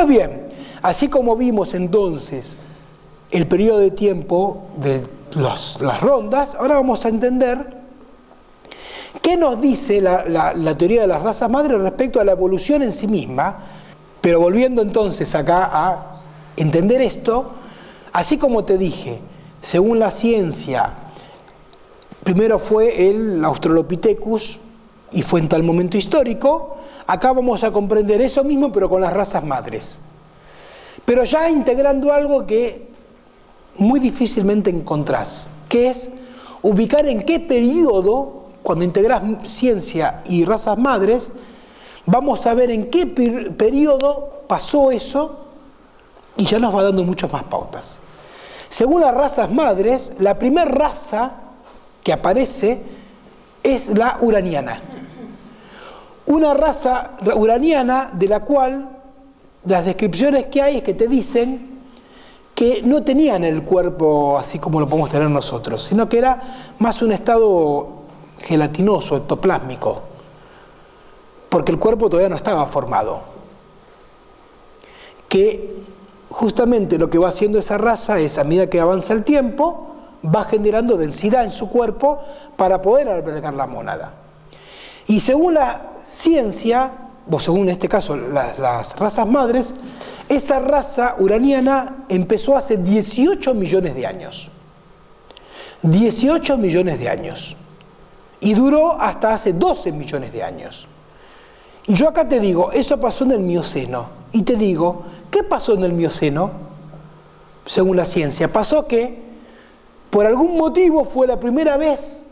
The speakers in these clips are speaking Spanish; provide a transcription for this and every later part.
Pues bien, así como vimos entonces el periodo de tiempo de las rondas, ahora vamos a entender qué nos dice la teoría de las razas madres respecto a la evolución en sí misma. Pero volviendo entonces acá a entender esto, así como te dije, según la ciencia, primero fue el Australopithecus y fue en tal momento histórico, acá vamos a comprender eso mismo pero con las razas madres. Pero ya integrando algo que muy difícilmente encontrás, que es ubicar en qué periodo, cuando integrás ciencia y razas madres, vamos a ver en qué periodo pasó eso y ya nos va dando muchas más pautas. Según las razas madres, la primera raza que aparece es la uraniana. Una raza uraniana de la cual las descripciones que hay es que te dicen que no tenían el cuerpo así como lo podemos tener nosotros, sino que era más un estado gelatinoso, ectoplásmico, porque el cuerpo todavía no estaba formado. Que justamente lo que va haciendo esa raza es, a medida que avanza el tiempo, va generando densidad en su cuerpo para poder albergar la mónada. Y según la ciencia, o según en este caso las razas madres, esa raza uraniana empezó hace 18 millones de años. 18 millones de años. Y duró hasta hace 12 millones de años. Y yo acá te digo, eso pasó en el Mioceno. Y te digo, ¿qué pasó en el Mioceno? Según la ciencia, pasó que por algún motivo fue la primera vez,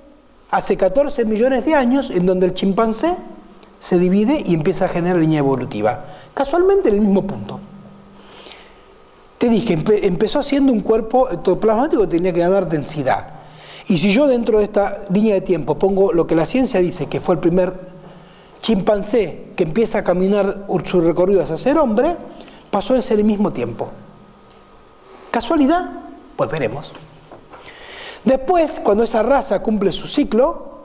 hace 14 millones de años, en donde el chimpancé se divide y empieza a generar línea evolutiva. Casualmente en el mismo punto. Te dije, empezó siendo un cuerpo ectoplasmático que tenía que ganar densidad. Y si yo dentro de esta línea de tiempo pongo lo que la ciencia dice que fue el primer chimpancé que empieza a caminar su recorrido hacia ser hombre, pasó en ser el mismo tiempo. ¿Casualidad? Pues veremos. Después, cuando esa raza cumple su ciclo,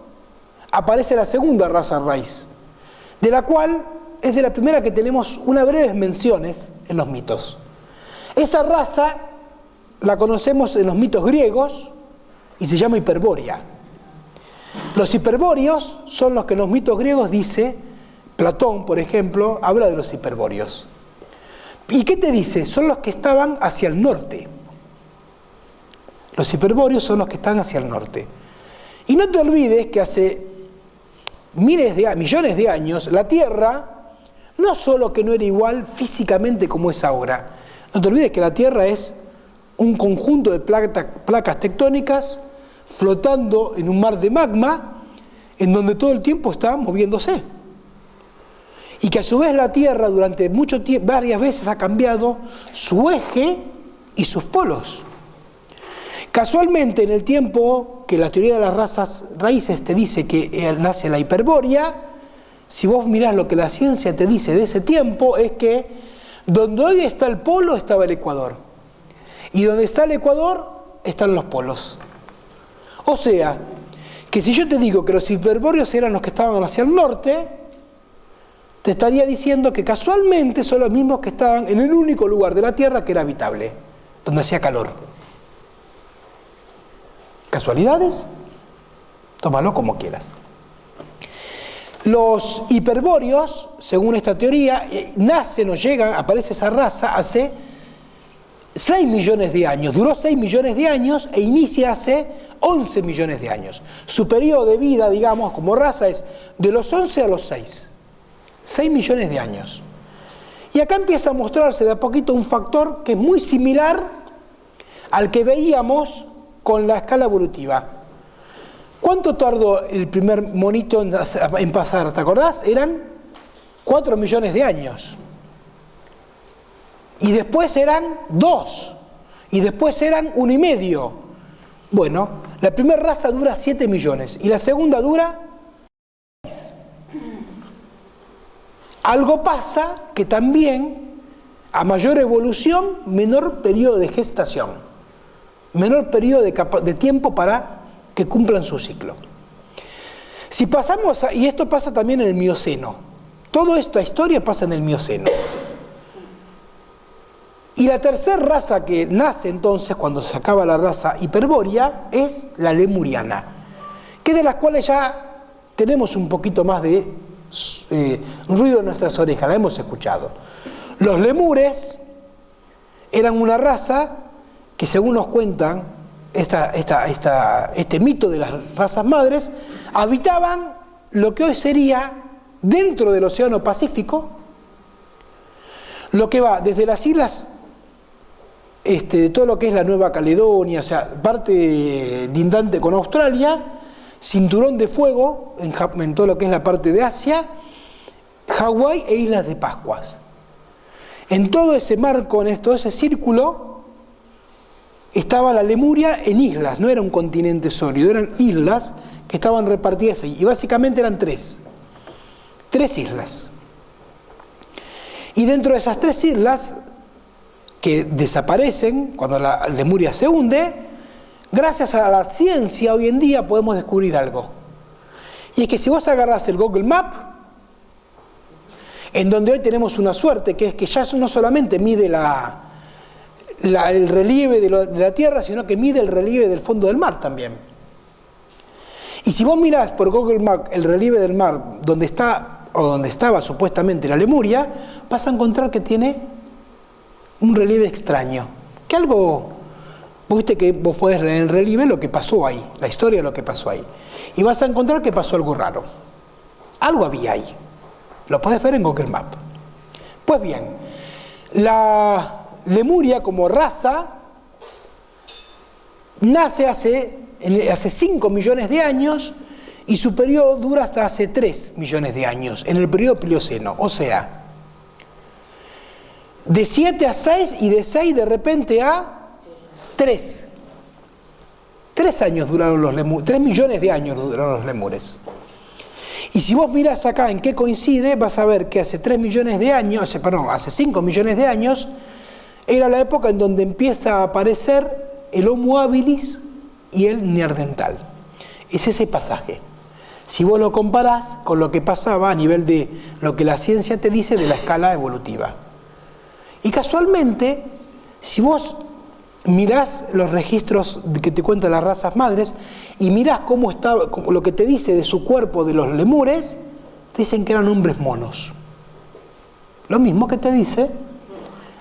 aparece la segunda raza raíz, de la cual es de la primera que tenemos unas breves menciones en los mitos. Esa raza la conocemos en los mitos griegos y se llama Hiperbórea. Los hiperbóreos son los que en los mitos griegos dice, Platón, por ejemplo, habla de los hiperbóreos. ¿Y qué te dice? Son los que estaban hacia el norte. Los hiperbóreos son los que están hacia el norte. Y no te olvides que hace millones de años la Tierra no solo que no era igual físicamente como es ahora, no te olvides que la Tierra es un conjunto de placas tectónicas flotando en un mar de magma en donde todo el tiempo está moviéndose. Y que a su vez la Tierra durante mucho tiempo, varias veces ha cambiado su eje y sus polos. Casualmente en el tiempo que la teoría de las razas raíces te dice que nace la Hiperbórea, si vos mirás lo que la ciencia te dice de ese tiempo es que donde hoy está el polo estaba el Ecuador. Y donde está el Ecuador están los polos. O sea, que si yo te digo que los hiperbóreos eran los que estaban hacia el norte, te estaría diciendo que casualmente son los mismos que estaban en el único lugar de la Tierra que era habitable, donde hacía calor. ¿Casualidades? Tómalo como quieras. Los hiperbóreos, según esta teoría, nacen o llegan, aparece esa raza hace 6 millones de años. Duró 6 millones de años e inicia hace 11 millones de años. Su periodo de vida, digamos, como raza es de los 11 a los 6. 6 millones de años. Y acá empieza a mostrarse de a poquito un factor que es muy similar al que veíamos con la escala evolutiva. ¿Cuánto tardó el primer monito en pasar? ¿Te acordás? Eran 4 millones de años. Y después eran 2. Y después eran 1,5. Bueno, la primera raza dura 7 millones. Y la segunda dura 6. Algo pasa que también, a mayor evolución, menor periodo de gestación. Menor periodo de tiempo para que cumplan su ciclo. Si pasamos y esto pasa también en el Mioceno. Toda esta historia pasa en el Mioceno. Y la tercera raza que nace entonces, cuando se acaba la raza hiperbórea, es la lemuriana, que de las cuales ya tenemos un poquito más de ruido en nuestras orejas, la hemos escuchado. Los lemures eran una raza que, según nos cuentan este mito de las razas madres, habitaban lo que hoy sería dentro del Océano Pacífico, lo que va desde las islas de todo lo que es la Nueva Caledonia, o sea, parte lindante con Australia, cinturón de fuego en todo lo que es la parte de Asia, Hawái e Islas de Pascuas. En todo ese marco, en todo ese círculo, estaba la Lemuria en islas, no era un continente sólido, eran islas que estaban repartidas ahí, y básicamente eran tres islas. Y dentro de esas tres islas, que desaparecen cuando la Lemuria se hunde, gracias a la ciencia hoy en día podemos descubrir algo. Y es que si vos agarrás el Google Map, en donde hoy tenemos una suerte, que es que ya no solamente mide el relieve de la Tierra, sino que mide el relieve del fondo del mar también. Y si vos mirás por Google Map el relieve del mar, donde está o donde estaba supuestamente la Lemuria, vas a encontrar que tiene un relieve extraño, que algo, vos viste que vos podés leer en el relieve lo que pasó ahí, la historia de lo que pasó ahí, y vas a encontrar que pasó algo raro, algo había ahí, lo podés ver en Google Maps. Pues bien, la Lemuria como raza nace hace 5 millones de años y su periodo dura hasta hace 3 millones de años, en el periodo Plioceno, o sea, de 7 a 6 y de 6 de repente a 3. 3 años duraron los lemures, 3 millones de años duraron los lemures. Y si vos mirás acá en qué coincide, vas a ver que hace 3 millones de años, hace 5 millones de años, era la época en donde empieza a aparecer el Homo habilis y el Neandertal. Es ese pasaje. Si vos lo comparás con lo que pasaba a nivel de lo que la ciencia te dice de la escala evolutiva. Y casualmente, si vos mirás los registros que te cuentan las razas madres y mirás cómo está, lo que te dice de su cuerpo de los lemures, te dicen que eran hombres monos. Lo mismo que te dice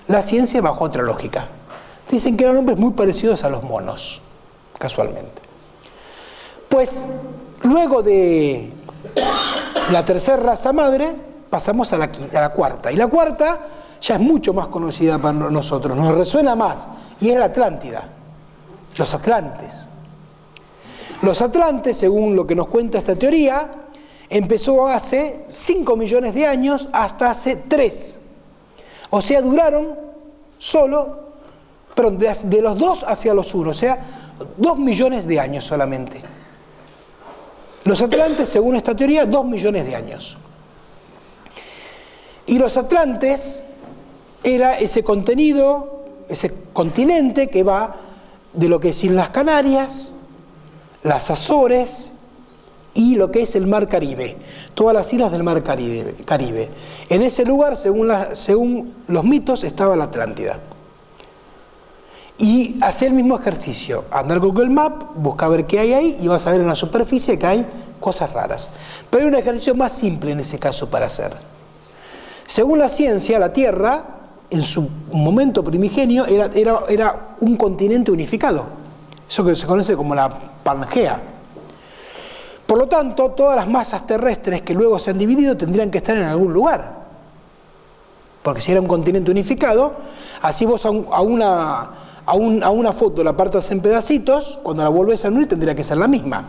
la ciencia bajo otra lógica. Dicen que eran hombres muy parecidos a los monos, casualmente. Pues luego de la tercera raza madre, pasamos a la cuarta. Y la cuarta ya es mucho más conocida para nosotros, nos resuena más, y es la Atlántida, los atlantes. Los atlantes, según lo que nos cuenta esta teoría, empezó hace 5 millones de años hasta hace 3. O sea, duraron de los 2 hacia los 1, o sea, 2 millones de años solamente. Los atlantes, según esta teoría, 2 millones de años. Y los atlantes era ese contenido, ese continente que va de lo que es Islas Canarias, las Azores y lo que es el Mar Caribe, todas las islas del Mar Caribe. En ese lugar, según los mitos, estaba la Atlántida. Y hace el mismo ejercicio, anda al Google Map, busca ver qué hay ahí y vas a ver en la superficie que hay cosas raras. Pero hay un ejercicio más simple en ese caso para hacer. Según la ciencia, la Tierra, en su momento primigenio, era un continente unificado. Eso que se conoce como la Pangea. Por lo tanto, todas las masas terrestres que luego se han dividido tendrían que estar en algún lugar. Porque si era un continente unificado, así vos a una foto la apartas en pedacitos, cuando la volvés a unir tendría que ser la misma.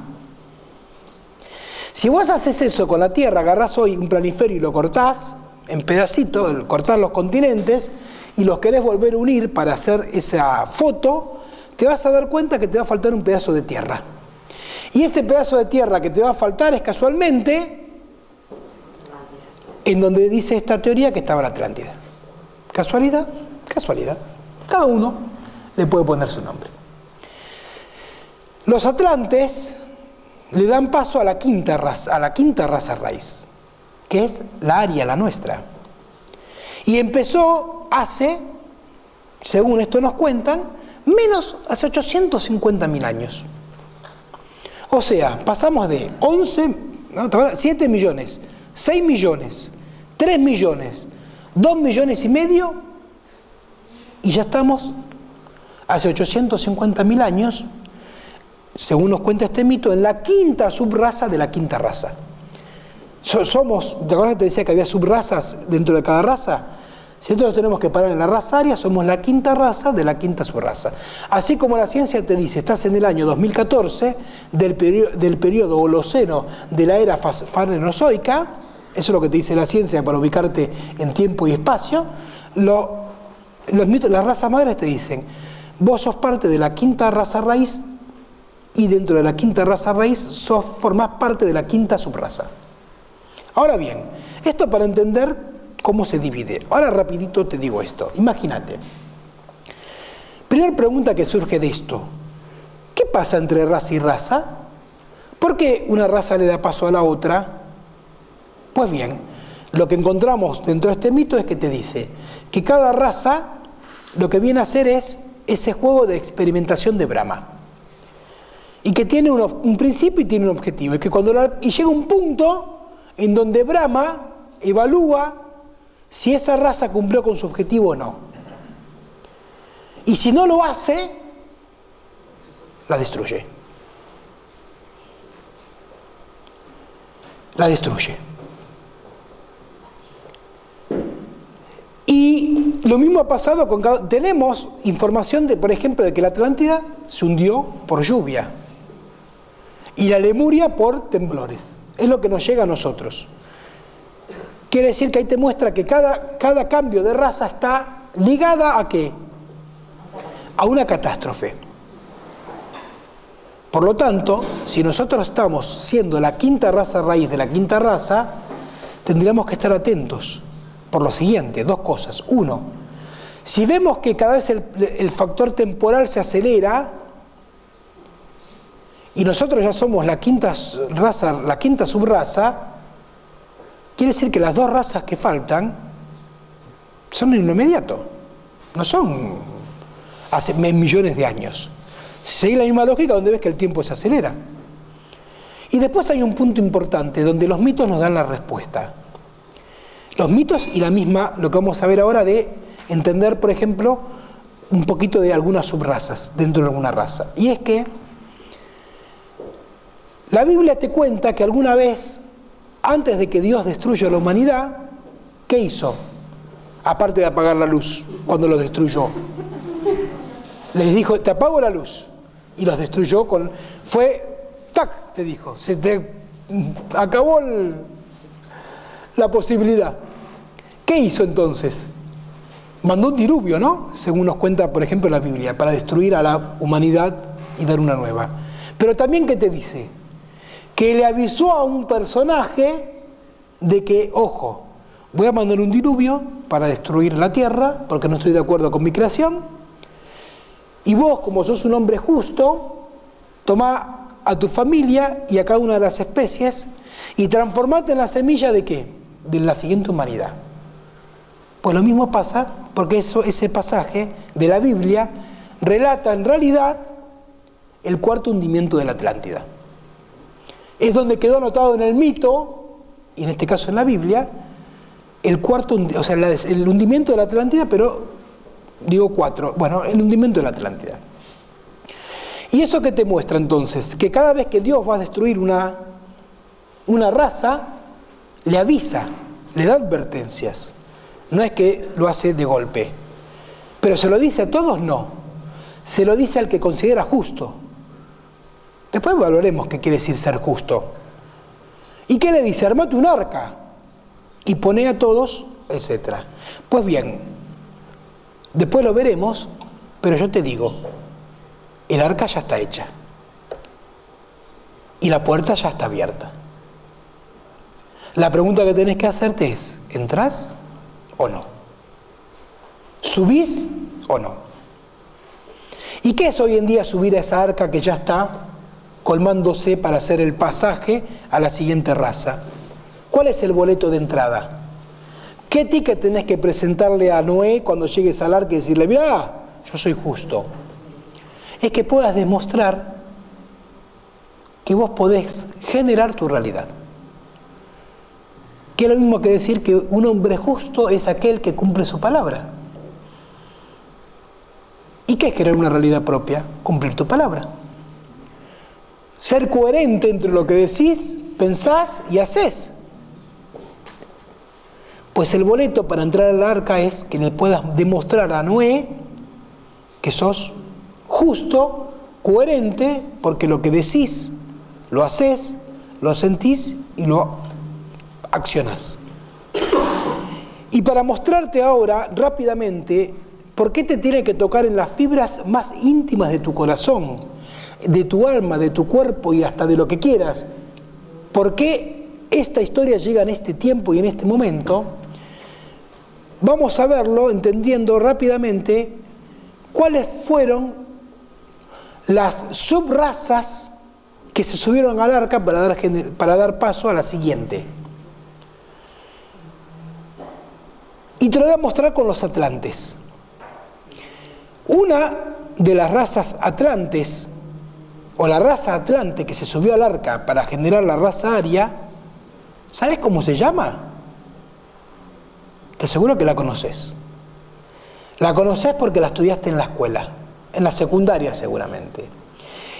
Si vos haces eso con la Tierra, agarrás hoy un planiferio y lo cortás en pedacitos, cortás los continentes y los querés volver a unir para hacer esa foto, te vas a dar cuenta que te va a faltar un pedazo de tierra. Y ese pedazo de tierra que te va a faltar es casualmente en donde dice esta teoría que estaba la Atlántida. ¿Casualidad? Casualidad. Cada uno le puede poner su nombre. Los atlantes le dan paso a la quinta raza raíz, que es la aria, la nuestra. Y empezó hace según esto nos cuentan, menos hace 850.000 años. O sea, pasamos de 7 millones, 6 millones, 3 millones, 2 millones y medio, y ya estamos hace 850.000 años, según nos cuenta este mito, en la quinta subraza de la quinta raza. Somos, ¿te acuerdas que te decía que había subrazas dentro de cada raza? Si nosotros tenemos que parar en la raza aria, somos la quinta raza de la quinta subraza. Así como la ciencia te dice, estás en el año 2014 del periodo Holoceno de la era Fanerozoica, eso es lo que te dice la ciencia para ubicarte en tiempo y espacio, los mitos, las razas madres te dicen, vos sos parte de la quinta raza raíz y dentro de la quinta raza raíz formás parte de la quinta subraza. Ahora bien, esto para entender cómo se divide. Ahora rapidito te digo esto. Imagínate. Primera pregunta que surge de esto. ¿Qué pasa entre raza y raza? ¿Por qué una raza le da paso a la otra? Pues bien, lo que encontramos dentro de este mito es que te dice que cada raza lo que viene a hacer es ese juego de experimentación de Brahma. Y que tiene un principio y tiene un objetivo. Y que y llega un punto en donde Brahma evalúa si esa raza cumplió con su objetivo o no. Y si no lo hace, la destruye. La destruye. Y lo mismo ha pasado con... Tenemos información de, por ejemplo, de que la Atlántida se hundió por lluvia. Y la Lemuria por temblores. Es lo que nos llega a nosotros. Quiere decir que ahí te muestra que cada cambio de raza está ligada ¿a qué? A una catástrofe. Por lo tanto, si nosotros estamos siendo la quinta raza raíz de la quinta raza, tendríamos que estar atentos por lo siguiente, dos cosas. Uno, si vemos que cada vez el factor temporal se acelera y nosotros ya somos la quinta raza, la quinta subraza, quiere decir que las dos razas que faltan son en lo inmediato, no son hace millones de años. Si seguís la misma lógica, donde ves que el tiempo se acelera. Y después hay un punto importante donde los mitos nos dan la respuesta. Los mitos y lo que vamos a ver ahora de entender, por ejemplo, un poquito de algunas subrazas dentro de alguna raza. Y es que la Biblia te cuenta que alguna vez, antes de que Dios destruya la humanidad, ¿qué hizo? Aparte de apagar la luz, cuando los destruyó. Les dijo, te apago la luz. Y los destruyó ¡tac! Te dijo, se te acabó la posibilidad. ¿Qué hizo entonces? Mandó un diluvio, ¿no? Según nos cuenta, por ejemplo, la Biblia, para destruir a la humanidad y dar una nueva. Pero también, ¿qué te dice? Que le avisó a un personaje de que, ojo, voy a mandar un diluvio para destruir la tierra, porque no estoy de acuerdo con mi creación, y vos, como sos un hombre justo, tomá a tu familia y a cada una de las especies y transformate en la semilla ¿de qué? De la siguiente humanidad. Pues lo mismo pasa porque ese pasaje de la Biblia relata en realidad el cuarto hundimiento de la Atlántida. Es donde quedó anotado en el mito, y en este caso en la Biblia, el hundimiento de la Atlántida, pero digo el hundimiento de la Atlántida. ¿Y eso qué te muestra entonces? Que cada vez que Dios va a destruir una raza, le avisa, le da advertencias. No es que lo hace de golpe. Pero ¿se lo dice a todos? No. Se lo dice al que considera justo. Después valoremos qué quiere decir ser justo. ¿Y qué le dice? Armate un arca y poné a todos, etc. Pues bien, después lo veremos, pero yo te digo, el arca ya está hecha y la puerta ya está abierta. La pregunta que tenés que hacerte es, ¿entrás o no? ¿Subís o no? ¿Y qué es hoy en día subir a esa arca que ya está colmándose para hacer el pasaje a la siguiente raza? ¿Cuál es el boleto de entrada? ¿Qué ticket tenés que presentarle a Noé cuando llegues al arca y decirle, mirá, yo soy justo? Es que puedas demostrar que vos podés generar tu realidad. Que es lo mismo que decir que un hombre justo es aquel que cumple su palabra. ¿Y qué es crear una realidad propia? Cumplir tu palabra. Ser coherente entre lo que decís, pensás y hacés. Pues el boleto para entrar al arca es que le puedas demostrar a Noé que sos justo, coherente, porque lo que decís, lo hacés, lo sentís y lo accionás. Y para mostrarte ahora rápidamente por qué te tiene que tocar en las fibras más íntimas de tu corazón, de tu alma, de tu cuerpo y hasta de lo que quieras, por qué esta historia llega en este tiempo y en este momento, vamos a verlo entendiendo rápidamente cuáles fueron las subrazas que se subieron al arca para dar paso a la siguiente. Y te lo voy a mostrar con los atlantes. Una de las razas atlantes, o la raza atlante que se subió al arca para generar la raza aria, ¿sabes cómo se llama? Te aseguro que la conoces. La conoces porque la estudiaste en la escuela, en la secundaria seguramente.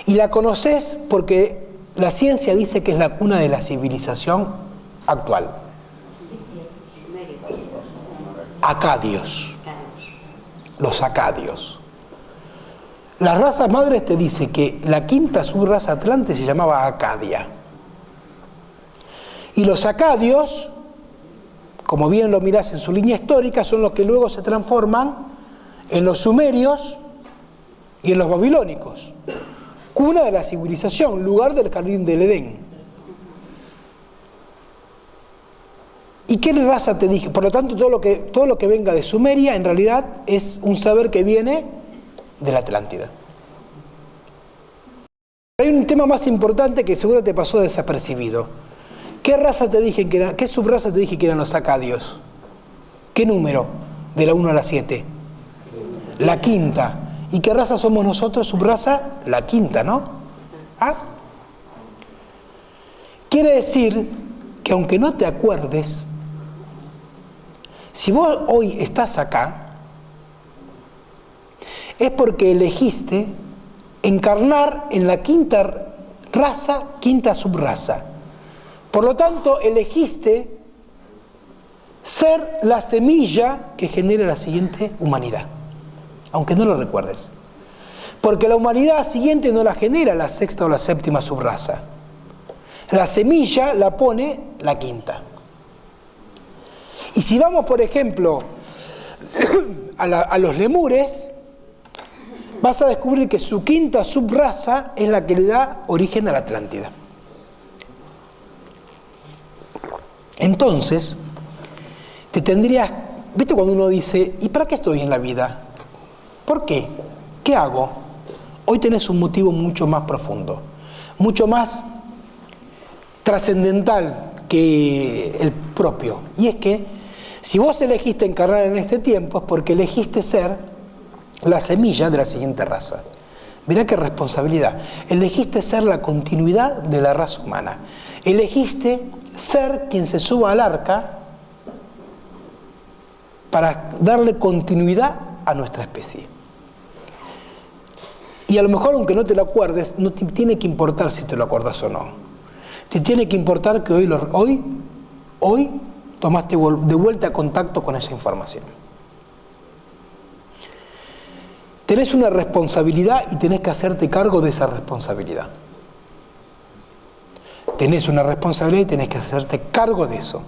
Y la conoces porque la ciencia dice que es la cuna de la civilización actual. Acadios. Los acadios. Las razas madres te dicen que la quinta subraza atlante se llamaba Acadia. Y los acadios, como bien lo mirás en su línea histórica, son los que luego se transforman en los sumerios y en los babilónicos. Cuna de la civilización, lugar del jardín del Edén. ¿Y qué raza te dije? Por lo tanto, todo lo que venga de Sumeria en realidad es un saber que viene de la Atlántida. Hay un tema más importante que seguro te pasó desapercibido. ¿Qué raza te dije que era? ¿Qué subraza te dije que eran los acadios? ¿Qué número? De la 1 a la 7. La quinta. ¿Y qué raza somos nosotros? Subraza, la quinta, ¿no? ¿Ah? Quiere decir que aunque no te acuerdes, si vos hoy estás acá, es porque elegiste encarnar en la quinta raza, quinta subraza. Por lo tanto, elegiste ser la semilla que genere la siguiente humanidad, aunque no lo recuerdes. Porque la humanidad siguiente no la genera la sexta o la séptima subraza. La semilla la pone la quinta. Y si vamos, por ejemplo, a los lemures, vas a descubrir que su quinta subraza es la que le da origen a la Atlántida. Entonces, te tendrías, ¿viste cuando uno dice, ¿y para qué estoy en la vida? ¿Por qué? ¿Qué hago? Hoy tenés un motivo mucho más profundo, mucho más trascendental que el propio. Y es que si vos elegiste encarnar en este tiempo es porque elegiste ser la semilla de la siguiente raza. Mirá qué responsabilidad. Elegiste ser la continuidad de la raza humana. Elegiste ser quien se suba al arca para darle continuidad a nuestra especie. Y a lo mejor, aunque no te lo acuerdes, no te tiene que importar si te lo acuerdas o no. Te tiene que importar que hoy tomaste de vuelta contacto con esa información. Tenés una responsabilidad y tenés que hacerte cargo de esa responsabilidad. Tenés una responsabilidad y tenés que hacerte cargo de eso.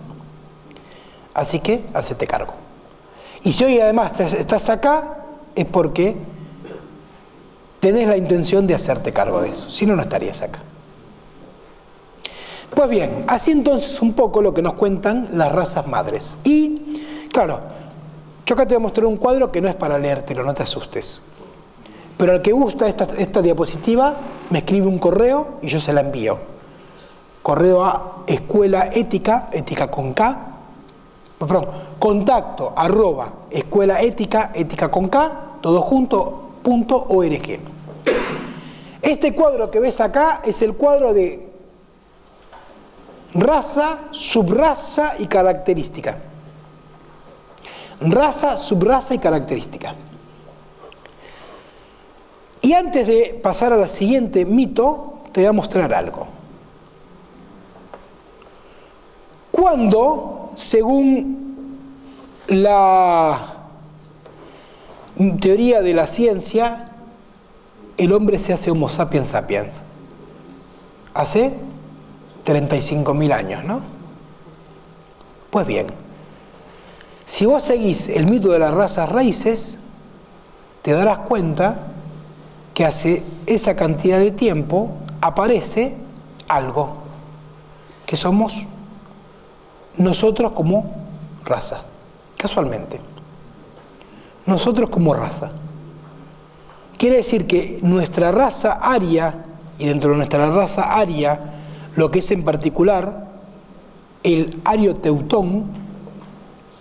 Así que, hacete cargo. Y si hoy además estás acá, es porque tenés la intención de hacerte cargo de eso. Si no, no estarías acá. Pues bien, así entonces un poco lo que nos cuentan las razas madres. Y, claro, yo acá te voy a mostrar un cuadro que no es para leértelo, no te asustes. Pero al que gusta esta diapositiva, me escribe un correo y yo se la envío. Correo a Escuela Ética, ética con K, perdón, contacto @ escuela ética, ética con K, todo junto, .org. Este cuadro que ves acá es el cuadro de raza, subraza y característica. Raza, subraza y característica. Y antes de pasar al siguiente mito, te voy a mostrar algo. Cuando, según la teoría de la ciencia, el hombre se hace Homo sapiens sapiens? Hace 35.000 años, ¿no? Pues bien, si vos seguís el mito de las razas raíces, te darás cuenta que hace esa cantidad de tiempo aparece algo, que somos nosotros como raza, casualmente. Nosotros como raza. Quiere decir que nuestra raza aria, y dentro de nuestra raza aria, lo que es en particular el ario teutón,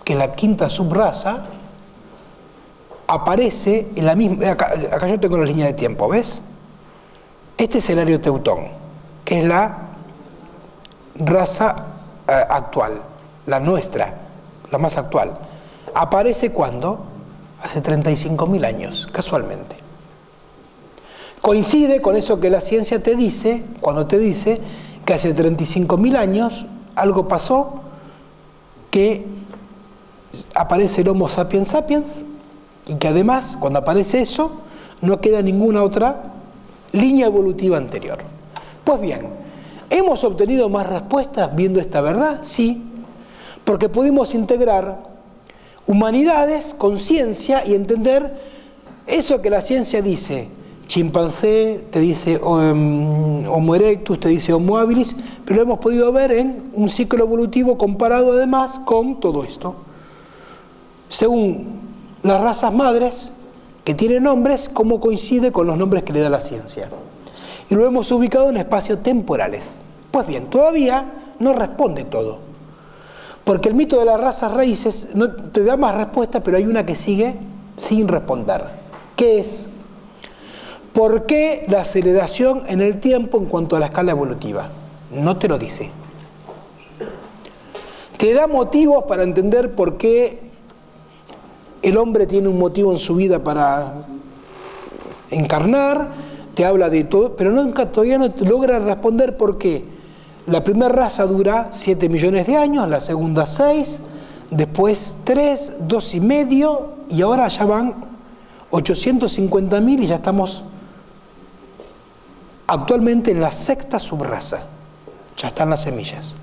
que es la quinta subraza, aparece en la misma... Acá yo tengo la línea de tiempo, ¿ves? Este es el ario teutón, que es la raza actual, la nuestra, la más actual. Aparece ¿cuándo? Hace 35.000 años, casualmente. Coincide con eso que la ciencia te dice, cuando te dice que hace 35.000 años algo pasó, que aparece el Homo sapiens sapiens, y que además, cuando aparece eso, no queda ninguna otra línea evolutiva anterior. Pues bien, ¿hemos obtenido más respuestas viendo esta verdad? Sí, porque pudimos integrar humanidades con ciencia y entender eso que la ciencia dice. Chimpancé, te dice Homo erectus, te dice Homo habilis, pero lo hemos podido ver en un ciclo evolutivo comparado además con todo esto. Según las razas madres, que tienen nombres, cómo coincide con los nombres que le da la ciencia. Y lo hemos ubicado en espacios temporales. Pues bien, todavía no responde todo. Porque el mito de las razas raíces no te da más respuestas, pero hay una que sigue sin responder. ¿Qué es? ¿Por qué la aceleración en el tiempo en cuanto a la escala evolutiva? No te lo dice. Te da motivos para entender por qué el hombre tiene un motivo en su vida para encarnar, te habla de todo, pero todavía no logra responder por qué. La primera raza dura 7 millones de años, la segunda 6, después 3, 2,5, y ahora ya van 850.000 y ya estamos actualmente en la sexta subraza. Ya están las semillas.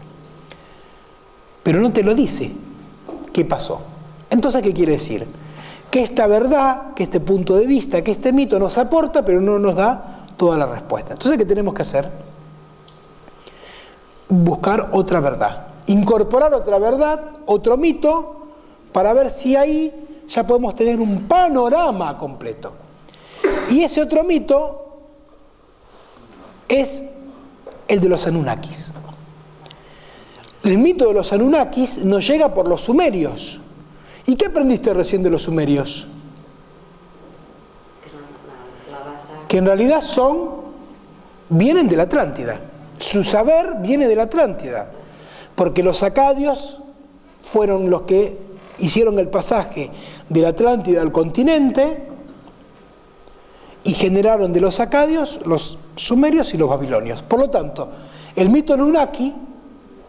Pero no te lo dice. ¿Qué pasó? Entonces, ¿qué quiere decir? Que esta verdad, que este punto de vista, que este mito nos aporta, pero no nos da toda la respuesta. Entonces, ¿qué tenemos que hacer? Buscar otra verdad. Incorporar otra verdad, otro mito, para ver si ahí ya podemos tener un panorama completo. Y ese otro mito es el de los Anunnakis. El mito de los Anunnakis nos llega por los sumerios. ¿Y qué aprendiste recién de los sumerios? Que en realidad vienen de la Atlántida. Su saber viene de la Atlántida. Porque los acadios fueron los que hicieron el pasaje de la Atlántida al continente y generaron de los acadios los sumerios y los babilonios. Por lo tanto, el mito Anunnaki,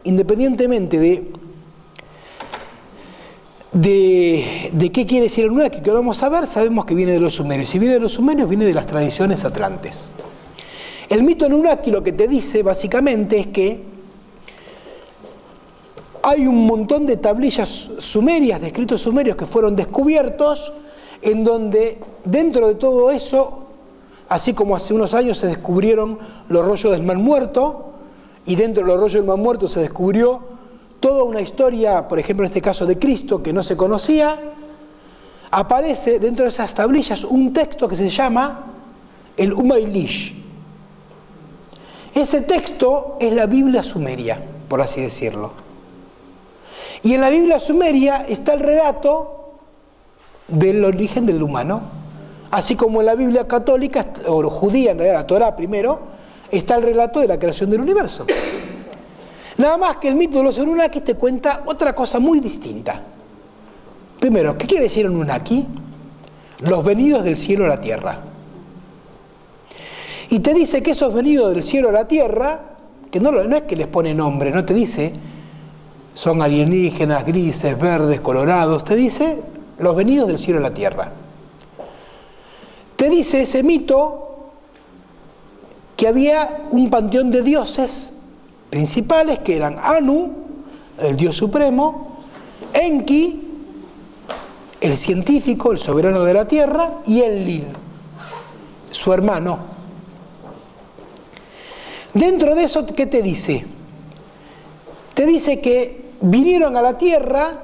independientemente de qué quiere decir el Anunnaki, que lo vamos a ver, sabemos que viene de los sumerios. Si viene de los sumerios, viene de las tradiciones atlantes. El mito Anunnaki lo que te dice básicamente es que hay un montón de tablillas sumerias, de escritos sumerios que fueron descubiertos, en donde dentro de todo eso, así como hace unos años se descubrieron los rollos del Mar Muerto, y dentro de los rollos del Mar Muerto se descubrió toda una historia, por ejemplo en este caso de Cristo, que no se conocía, aparece dentro de esas tablillas un texto que se llama el Umaylish. Ese texto es la Biblia sumeria, por así decirlo. Y en la Biblia sumeria está el relato del origen del humano, así como en la Biblia católica, o judía en realidad, la Torá primero, está el relato de la creación del universo. Nada más que el mito de los Anunnaki te cuenta otra cosa muy distinta. Primero, ¿qué quiere decir Anunnaki? Los venidos del cielo a la tierra. Y te dice que esos venidos del cielo a la tierra, que no es que les pone nombre, no te dice son alienígenas, grises, verdes, colorados, te dice los venidos del cielo a la tierra. Te dice ese mito que había un panteón de dioses principales que eran Anu, el dios supremo, Enki, el científico, el soberano de la tierra, y Enlil, su hermano. Dentro de eso, ¿qué te dice? Te dice que vinieron a la tierra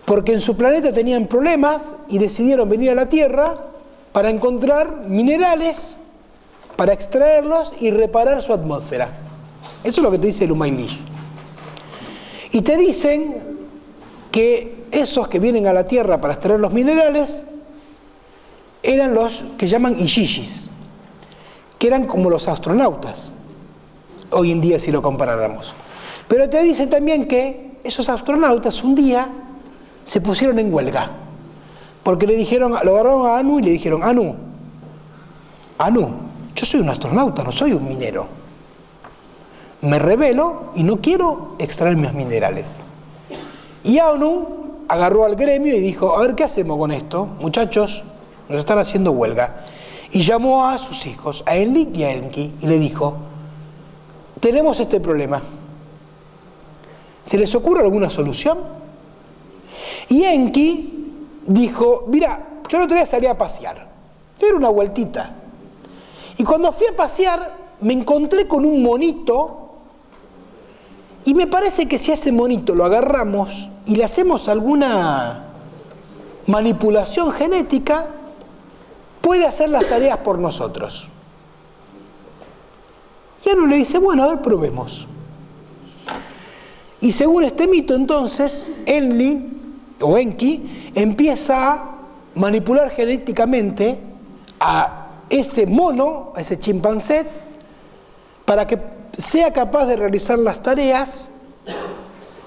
porque en su planeta tenían problemas y decidieron venir a la tierra para encontrar minerales, para extraerlos y reparar su atmósfera. Eso es lo que te dice el Umaylish. Y te dicen que esos que vienen a la tierra para extraer los minerales eran los que llaman Ishishis, que eran como los astronautas, hoy en día si lo comparáramos. Pero te dice también que esos astronautas un día se pusieron en huelga, porque le dijeron, lo agarraron a Anu y le dijeron, Anu, yo soy un astronauta, no soy un minero. Me rebelo y no quiero extraer mis minerales. Y Anu agarró al gremio y dijo, a ver, ¿qué hacemos con esto? Muchachos, nos están haciendo huelga. Y llamó a sus hijos, a Enlil y a Enki, y le dijo, tenemos este problema. ¿Se les ocurre alguna solución? Y Enki dijo, mira, yo el otro día salí a pasear, fui a dar una vueltita. Y cuando fui a pasear, me encontré con un monito, y me parece que si a ese monito lo agarramos y le hacemos alguna manipulación genética, puede hacer las tareas por nosotros. Y Anu le dice, bueno, a ver, probemos. Y según este mito, entonces, Enlil, o Enki, empieza a manipular genéticamente a ese mono, a ese chimpancé, para que sea capaz de realizar las tareas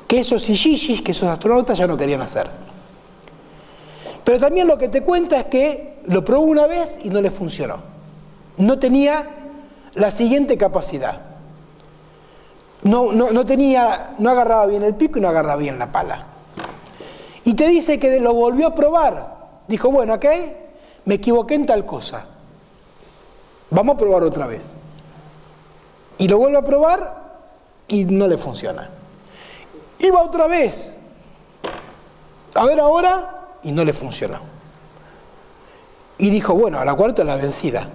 que esos ishishis, que esos astronautas ya no querían hacer. Pero también lo que te cuenta es que lo probó una vez y no le funcionó. No tenía la siguiente capacidad. No agarraba bien el pico y no agarraba bien la pala. Y te dice que lo volvió a probar. Dijo, bueno, ok, me equivoqué en tal cosa. Vamos a probar otra vez. Y lo vuelve a probar y no le funciona. Iba otra vez. A ver ahora, y no le funcionó. Y dijo, bueno, a la cuarta es la vencida.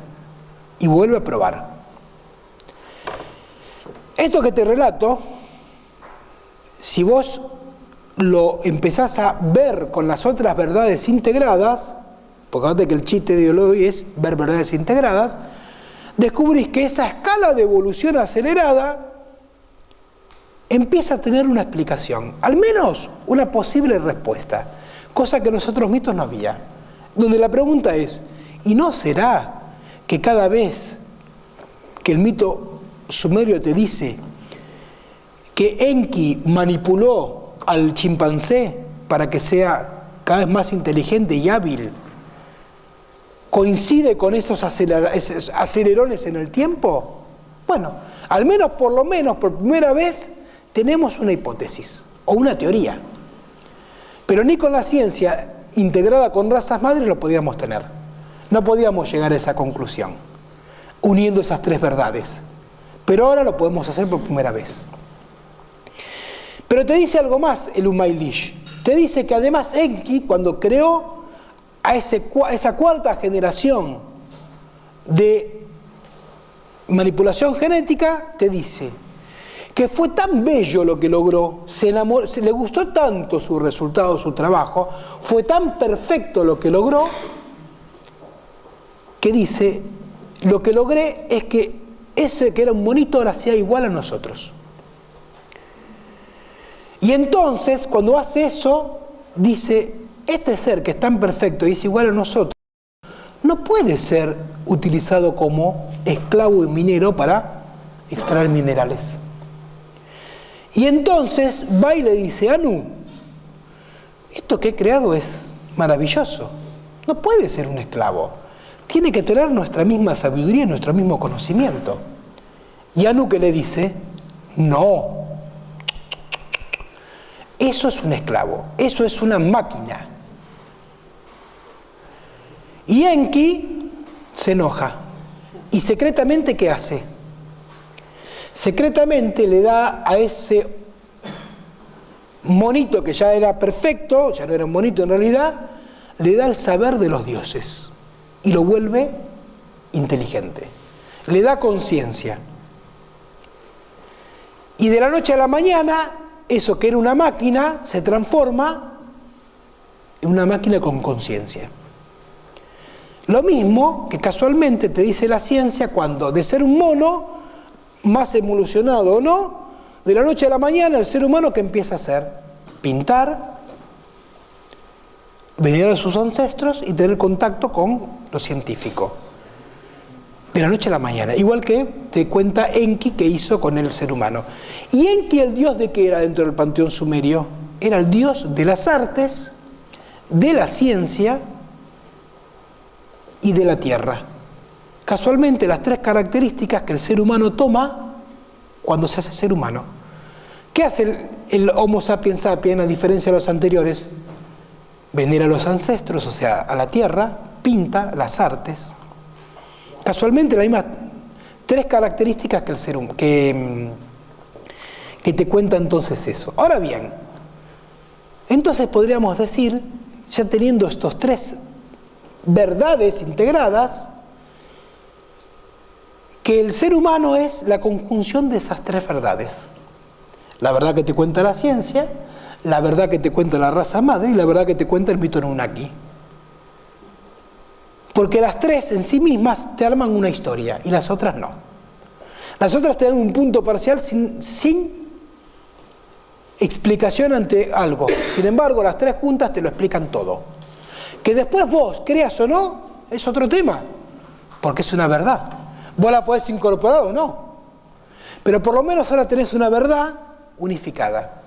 Y vuelve a probar. Esto que te relato, si vos lo empezás a ver con las otras verdades integradas, porque fíjate que el chiste de hoy es ver verdades integradas, descubrís que esa escala de evolución acelerada empieza a tener una explicación, al menos una posible respuesta, cosa que en los otros mitos no había. Donde la pregunta es, ¿y no será que cada vez que el mito sumerio te dice que Enki manipuló al chimpancé para que sea cada vez más inteligente y hábil, coincide con esos acelerones en el tiempo? Bueno, al menos, por lo menos, por primera vez, tenemos una hipótesis o una teoría. Pero ni con la ciencia integrada con razas madres lo podíamos tener. No podíamos llegar a esa conclusión, uniendo esas tres verdades. Pero ahora lo podemos hacer por primera vez. Pero te dice algo más el Umaylish. Te dice que además Enki, cuando creó a esa cuarta generación de manipulación genética, te dice que fue tan bello lo que logró, le gustó tanto su resultado, su trabajo, fue tan perfecto lo que logró, que dice, lo que logré es que ese que era un monito ahora sea igual a nosotros. Y entonces, cuando hace eso, dice, este ser que es tan perfecto y es igual a nosotros, no puede ser utilizado como esclavo y minero para extraer minerales. Y entonces va y le dice, Anu, esto que he creado es maravilloso, no puede ser un esclavo, tiene que tener nuestra misma sabiduría y nuestro mismo conocimiento. Y Anu que le dice, no, eso es un esclavo, eso es una máquina. Y Enki se enoja. ¿Y secretamente qué hace? Secretamente le da a ese monito que ya era perfecto, ya no era un monito en realidad, le da el saber de los dioses y lo vuelve inteligente. Le da conciencia. Y de la noche a la mañana, eso que era una máquina se transforma en una máquina con conciencia. Lo mismo que casualmente te dice la ciencia cuando de ser un mono, más evolucionado o no, de la noche a la mañana el ser humano que empieza a hacer, pintar, venir a sus ancestros y tener contacto con lo científico. De la noche a la mañana, igual que te cuenta Enki que hizo con el ser humano. ¿Y Enki el dios de qué era dentro del panteón sumerio? Era el dios de las artes, de la ciencia y de la tierra. Casualmente las tres características que el ser humano toma cuando se hace ser humano. ¿Qué hace el Homo sapiens sapiens a diferencia de los anteriores? Venera a los ancestros, o sea, a la tierra, pinta las artes. Casualmente las mismas tres características que el ser humano, que te cuenta entonces eso. Ahora bien, entonces podríamos decir, ya teniendo estos tres verdades integradas, que el ser humano es la conjunción de esas tres verdades. La verdad que te cuenta la ciencia, la verdad que te cuenta la raza madre y la verdad que te cuenta el mito Anunnaki. Porque las tres en sí mismas te arman una historia y las otras no. Las otras te dan un punto parcial sin explicación ante algo. Sin embargo, las tres juntas te lo explican todo. Que después vos creas o no, es otro tema, porque es una verdad. Vos la podés incorporar o no. Pero por lo menos ahora tenés una verdad unificada.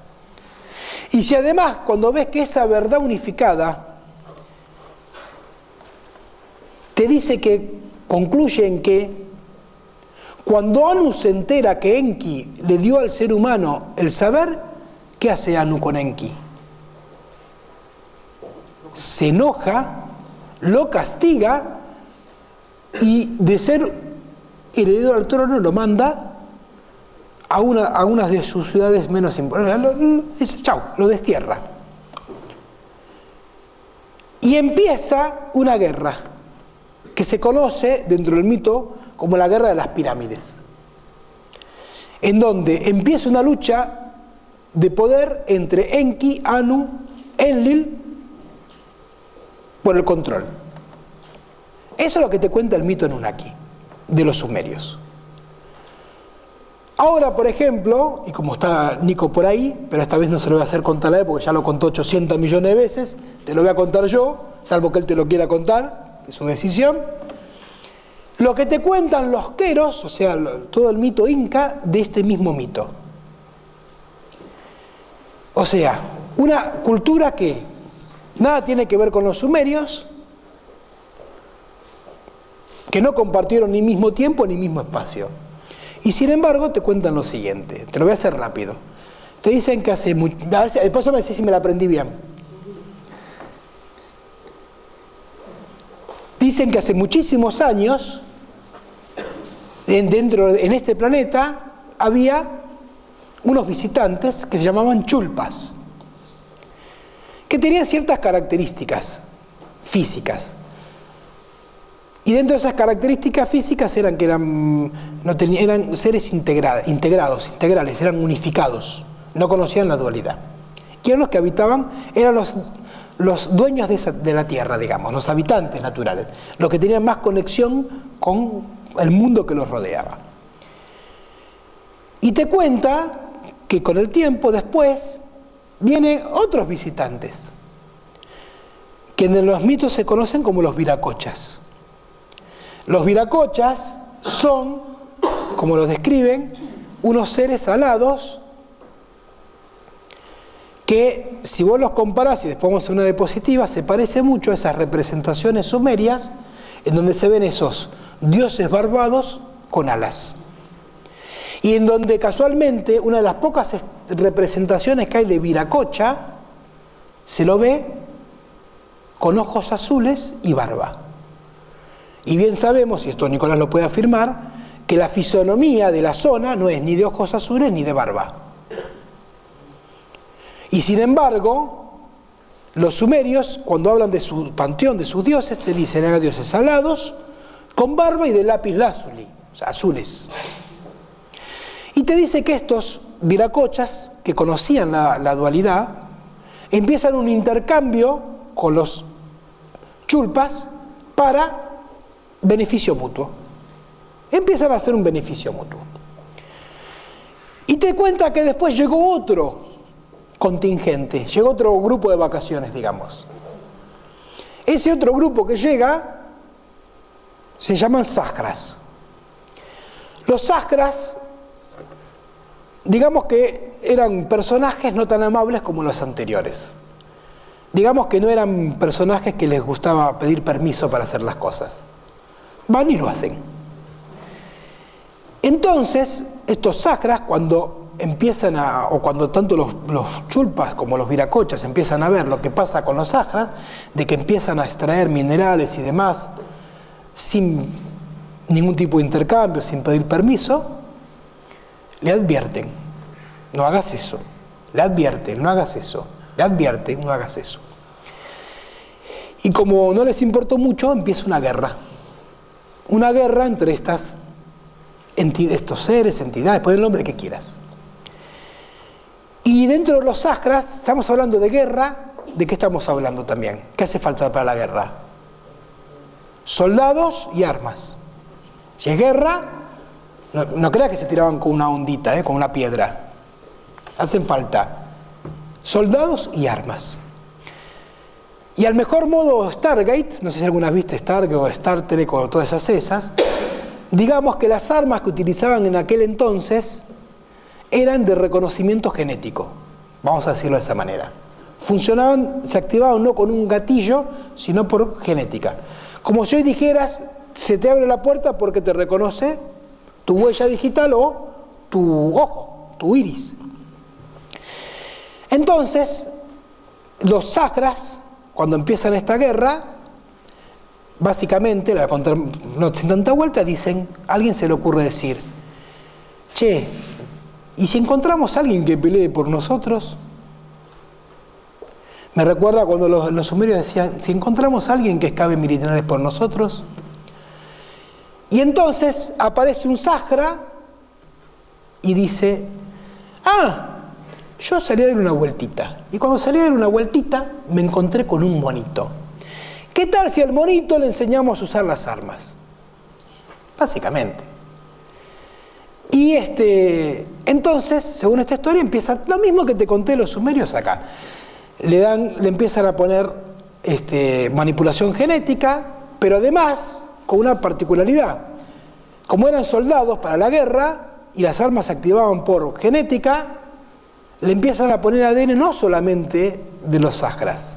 Y si además, cuando ves que esa verdad unificada te dice que concluye en que cuando Anu se entera que Enki le dio al ser humano el saber, ¿qué hace Anu con Enki? Se enoja, lo castiga y de ser heredero al trono lo manda a una de sus ciudades menos importantes. Dice chau, lo destierra. Y empieza una guerra que se conoce dentro del mito como la guerra de las pirámides, en donde empieza una lucha de poder entre Enki, Anu, Enlil por el control. Eso es lo que te cuenta el mito Anunnaki de los sumerios. Ahora, por ejemplo, y como está Nico por ahí, pero esta vez no se lo voy a hacer contar a él porque ya lo contó 800 millones de veces, te lo voy a contar yo, salvo que él te lo quiera contar, es su decisión. Lo que te cuentan los queros, o sea, todo el mito inca, de este mismo mito. O sea, una cultura que nada tiene que ver con los sumerios, que no compartieron ni mismo tiempo ni mismo espacio. Y sin embargo te cuentan lo siguiente, te lo voy a hacer rápido. Te dicen que hace mucho, después me decís si me la aprendí bien. Dicen que hace muchísimos años, en este planeta, había unos visitantes que se llamaban chulpas, que tenían ciertas características físicas. Y dentro de esas características físicas eran que eran seres integrales, eran unificados, no conocían la dualidad. Y eran los que habitaban, eran los dueños de la tierra, digamos, los habitantes naturales, los que tenían más conexión con el mundo que los rodeaba. Y te cuenta que con el tiempo después vienen otros visitantes, que en los mitos se conocen como los viracochas. Los viracochas son, como los describen, unos seres alados que, si vos los comparás y después vamos a hacer una diapositiva, se parece mucho a esas representaciones sumerias en donde se ven esos dioses barbados con alas. Y en donde casualmente una de las pocas representaciones que hay de viracocha se lo ve con ojos azules y barba. Y bien sabemos, y esto Nicolás lo puede afirmar, que la fisonomía de la zona no es ni de ojos azules ni de barba. Y sin embargo, los sumerios, cuando hablan de su panteón, de sus dioses, te dicen eran dioses alados, con barba y de lápiz lazuli, o sea, azules. Y te dice que estos viracochas, que conocían la dualidad, empiezan un intercambio con los chulpas para beneficio mutuo. Empiezan a hacer un beneficio mutuo. Y te cuenta que después llegó otro contingente, llegó otro grupo de vacaciones, digamos. Ese otro grupo que llega se llaman sastras. Los sastras, digamos que eran personajes no tan amables como los anteriores. Digamos que no eran personajes que les gustaba pedir permiso para hacer las cosas. Van y lo hacen. Entonces, estos sastras, cuando empiezan o cuando tanto los chulpas como los viracochas empiezan a ver lo que pasa con los sastras, de que empiezan a extraer minerales y demás sin ningún tipo de intercambio, sin pedir permiso, le advierten: no hagas eso. Le advierten: no hagas eso. Le advierten: no hagas eso. Y como no les importó mucho, empieza una guerra. Una guerra entre estos seres, entidades, pon el nombre que quieras. Y dentro de los sastras, estamos hablando de guerra. ¿De qué estamos hablando también? ¿Qué hace falta para la guerra? Soldados y armas. Si es guerra, no creas que se tiraban con una ondita, con una piedra. Hacen falta soldados y armas. Y al mejor modo Stargate, no sé si alguna vez viste Stargate o Star Trek o todas esas, digamos que las armas que utilizaban en aquel entonces eran de reconocimiento genético, vamos a decirlo de esa manera. Funcionaban, se activaban no con un gatillo, sino por genética. Como si hoy dijeras, se te abre la puerta porque te reconoce tu huella digital o tu ojo, tu iris. Entonces, los sastras, cuando empiezan esta guerra, básicamente, no sin tanta vuelta, dicen, a alguien se le ocurre decir: che, ¿y si encontramos a alguien que pelee por nosotros? Me recuerda cuando los sumerios decían: si encontramos a alguien que escabe militares por nosotros. Y entonces aparece un sastra y dice: yo salí a dar una vueltita. Y cuando salí a dar una vueltita, me encontré con un monito. ¿Qué tal si al monito le enseñamos a usar las armas? Básicamente. Y entonces, según esta historia, empieza lo mismo que te conté los sumerios acá. Le empiezan a poner manipulación genética, pero además con una particularidad. Como eran soldados para la guerra y las armas se activaban por genética, le empiezan a poner ADN no solamente de los sastras,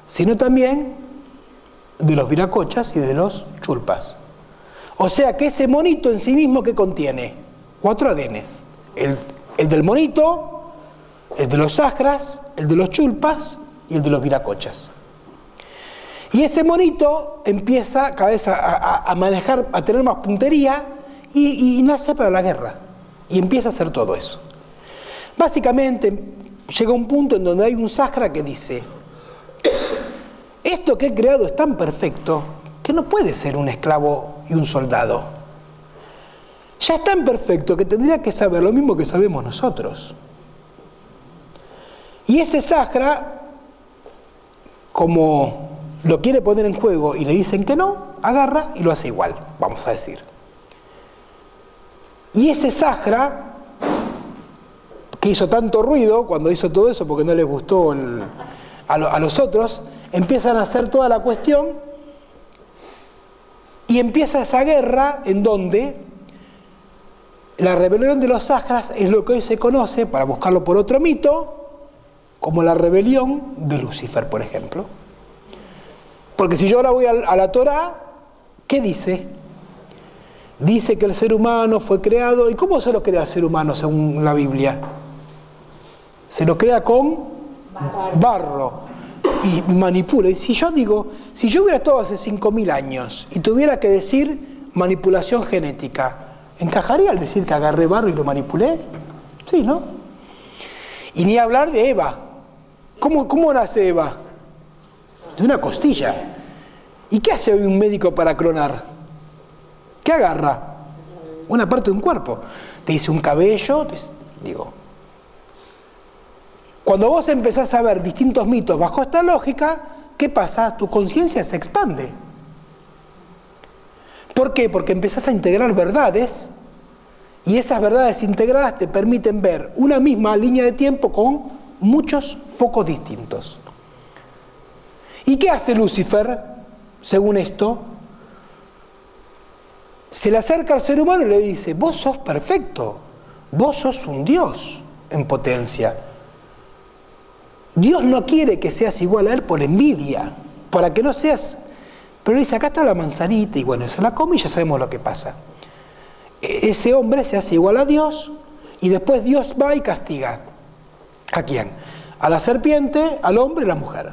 sino también de los viracochas y de los chulpas. O sea que ese monito en sí mismo, ¿qué contiene? 4 ADNs. El del monito, el de los sastras, el de los chulpas y el de los viracochas. Y ese monito empieza cada vez a manejar, a tener más puntería y nace para la guerra. Y empieza a hacer todo eso. Básicamente llega un punto en donde hay un sastra que dice: esto que he creado es tan perfecto que no puede ser un esclavo y un soldado. Ya es tan perfecto que tendría que saber lo mismo que sabemos nosotros. Y ese sastra, como lo quiere poner en juego y le dicen que no, agarra y lo hace igual, vamos a decir. Y ese sastra, que hizo tanto ruido cuando hizo todo eso porque no les gustó a los otros, empiezan a hacer toda la cuestión y empieza esa guerra en donde la rebelión de los Sahras es lo que hoy se conoce, para buscarlo por otro mito, como la rebelión de Lucifer, por ejemplo. Porque si yo ahora voy a la Torá, ¿qué dice? Dice que el ser humano fue creado. ¿Y cómo se lo crea el ser humano según la Biblia? Se lo crea con barro y manipula. Y si yo digo, si yo hubiera estado hace 5.000 años y tuviera que decir manipulación genética, ¿encajaría al decir que agarré barro y lo manipulé? Sí, ¿no? Y ni hablar de Eva. ¿Cómo nace Eva? De una costilla. ¿Y qué hace hoy un médico para clonar? ¿Qué agarra? Una parte de un cuerpo. Te dice un cabello, digo. Cuando vos empezás a ver distintos mitos bajo esta lógica, ¿qué pasa? Tu conciencia se expande. ¿Por qué? Porque empezás a integrar verdades y esas verdades integradas te permiten ver una misma línea de tiempo con muchos focos distintos. ¿Y qué hace Lucifer, según esto? Se le acerca al ser humano y le dice, vos sos perfecto, vos sos un Dios en potencia. Dios no quiere que seas igual a Él por envidia, para que no seas... Pero dice, acá está la manzanita, y bueno, se la come y ya sabemos lo que pasa. Ese hombre se hace igual a Dios, y después Dios va y castiga. ¿A quién? A la serpiente, al hombre y a la mujer.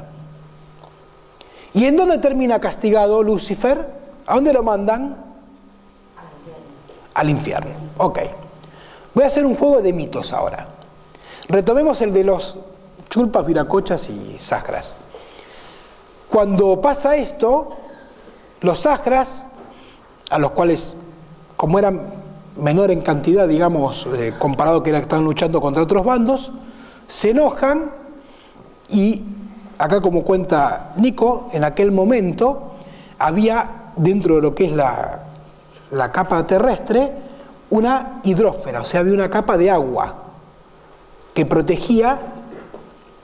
¿Y en dónde termina castigado Lucifer? ¿A dónde lo mandan? Al infierno. Ok. Voy a hacer un juego de mitos ahora. Retomemos el de los chulpas, viracochas y Sahras. Cuando pasa esto, los Sahras, a los cuales, como eran menor en cantidad, digamos, comparado que estaban luchando contra otros bandos, se enojan y, acá como cuenta Nico, en aquel momento había dentro de lo que es la capa terrestre una hidrósfera, o sea, había una capa de agua que protegía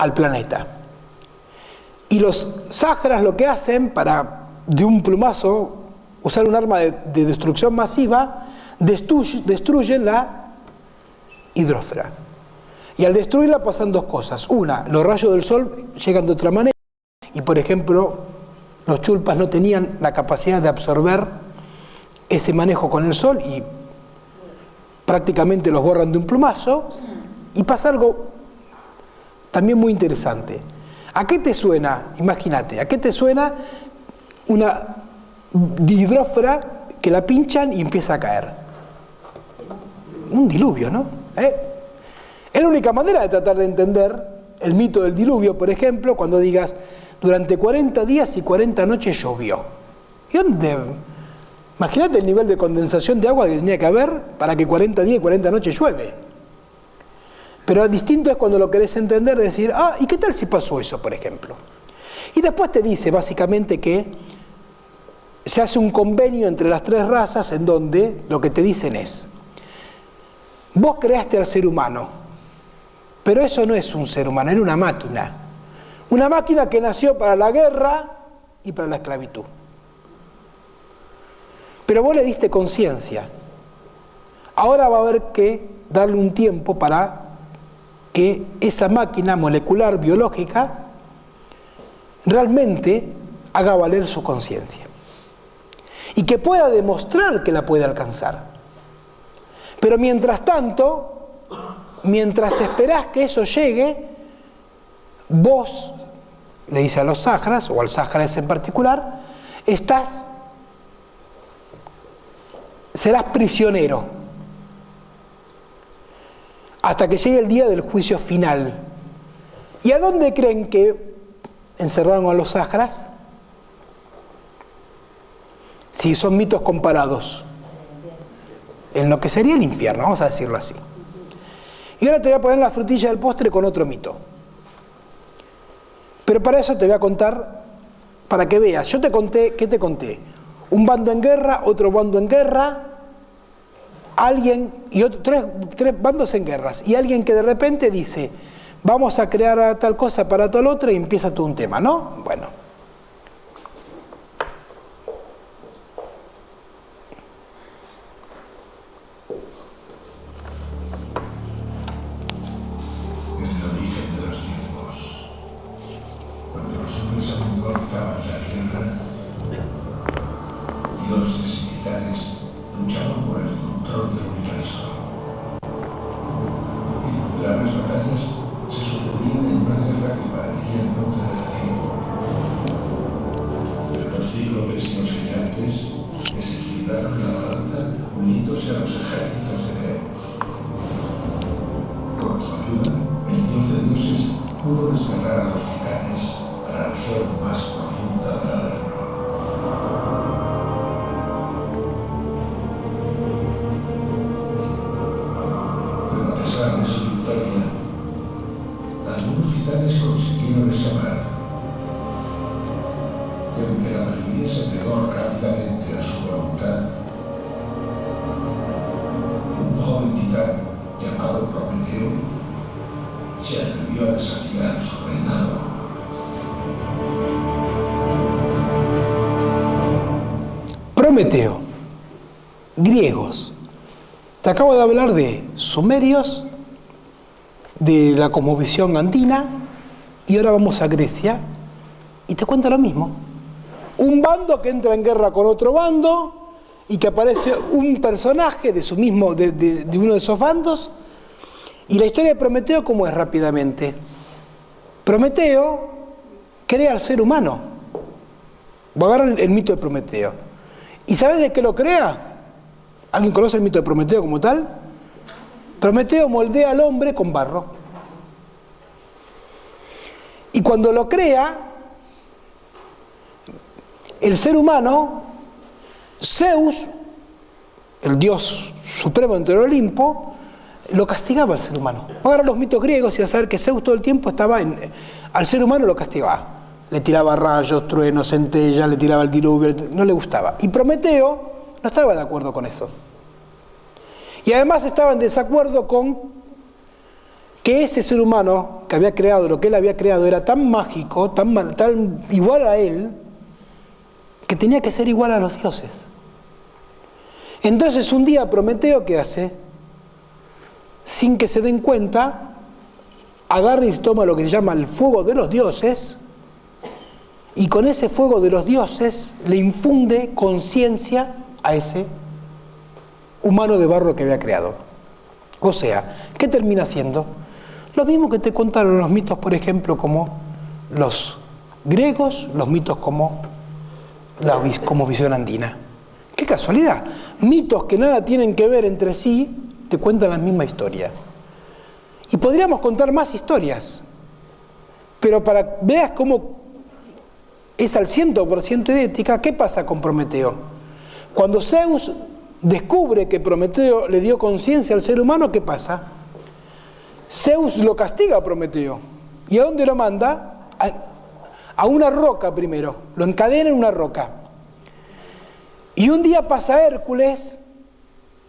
al planeta. Y los Sahras lo que hacen para, de un plumazo, usar un arma de destrucción masiva, destruyen la hidrósfera. Y al destruirla pasan dos cosas. Una, los rayos del sol llegan de otra manera y, por ejemplo, los chulpas no tenían la capacidad de absorber ese manejo con el sol y prácticamente los borran de un plumazo. Y pasa algo también muy interesante. ¿A qué te suena? Imagínate, ¿a qué te suena una hidrósfera que la pinchan y empieza a caer? Un diluvio, ¿no? Es la única manera de tratar de entender el mito del diluvio, por ejemplo, cuando digas, durante 40 días y 40 noches llovió. ¿Y dónde? Imagínate el nivel de condensación de agua que tenía que haber para que 40 días y 40 noches llueve. Pero distinto es cuando lo querés entender, decir, ¿y qué tal si pasó eso, por ejemplo? Y después te dice básicamente que se hace un convenio entre las tres razas en donde lo que te dicen es, vos creaste al ser humano, pero eso no es un ser humano, era una máquina. Una máquina que nació para la guerra y para la esclavitud. Pero vos le diste conciencia. Ahora va a haber que darle un tiempo para que esa máquina molecular, biológica, realmente haga valer su conciencia. Y que pueda demostrar que la puede alcanzar. Pero mientras tanto, mientras esperás que eso llegue, vos, le dice a los Sahras, o al Sahras en particular, serás prisionero hasta que llegue el día del juicio final. ¿Y a dónde creen que encerraron a los Sahras? Si son mitos comparados, en lo que sería el infierno, vamos a decirlo así. Y ahora te voy a poner la frutilla del postre con otro mito. Pero para eso te voy a contar, para que veas. Yo te conté, ¿qué te conté? Un bando en guerra, otro bando en guerra, alguien, y tres bandos en guerras, y alguien que de repente dice, vamos a crear tal cosa para tal otra, y empieza todo un tema, ¿no? Bueno. En el origen de los tiempos, cuando los hombres aún habitaban la tierra, dioses y titanes luchaban por el control del universo. Innumerables batallas se sucedían en una guerra que parecía no tener fin. Pero los cíclopes y los gigantes desequilibraron la balanza uniéndose a los ejércitos de Zeus. Con su ayuda, el dios de dioses pudo desterrar a los titanes a la región más profunda del Averno. Pero a pesar de su victoria, algunos titanes consiguieron escapar. Y aunque la mayoría se plegó rápidamente a su voluntad, un joven titán llamado Prometeo se atrevió a desafiar su reinado. Prometeo, griegos. Te acabo de hablar de sumerios, de la cosmovisión andina, y ahora vamos a Grecia y te cuento lo mismo. Un bando que entra en guerra con otro bando y que aparece un personaje de su mismo, de uno de esos bandos. Y la historia de Prometeo, ¿cómo es rápidamente? Prometeo crea al ser humano. Voy a agarrar el mito de Prometeo. ¿Y sabes de qué lo crea? ¿Alguien conoce el mito de Prometeo como tal? Prometeo moldea al hombre con barro. Y cuando lo crea, el ser humano, Zeus, el dios supremo entre el Olimpo, lo castigaba al ser humano. Ahora los mitos griegos y a saber que Zeus todo el tiempo estaba al ser humano lo castigaba. Le tiraba rayos, truenos, centellas, le tiraba el diluvio, no le gustaba. Y Prometeo no estaba de acuerdo con eso. Y además estaba en desacuerdo con que ese ser humano que había creado, lo que él había creado, era tan mágico, tan igual a él, que tenía que ser igual a los dioses. Entonces un día Prometeo, ¿qué hace? Sin que se den cuenta, agarra y toma lo que se llama el fuego de los dioses, y con ese fuego de los dioses le infunde conciencia a ese humano de barro que había creado. O sea, ¿qué termina siendo? Lo mismo que te contaron los mitos, por ejemplo, como los griegos, los mitos como la visión andina. ¡Qué casualidad! Mitos que nada tienen que ver entre sí, te cuentan la misma historia. Y podríamos contar más historias, pero para que veas cómo es al 100% idéntica, ¿qué pasa con Prometeo? Cuando Zeus descubre que Prometeo le dio conciencia al ser humano, ¿qué pasa? Zeus lo castiga a Prometeo. ¿Y a dónde lo manda? A una roca primero. Lo encadena en una roca. Y un día pasa Hércules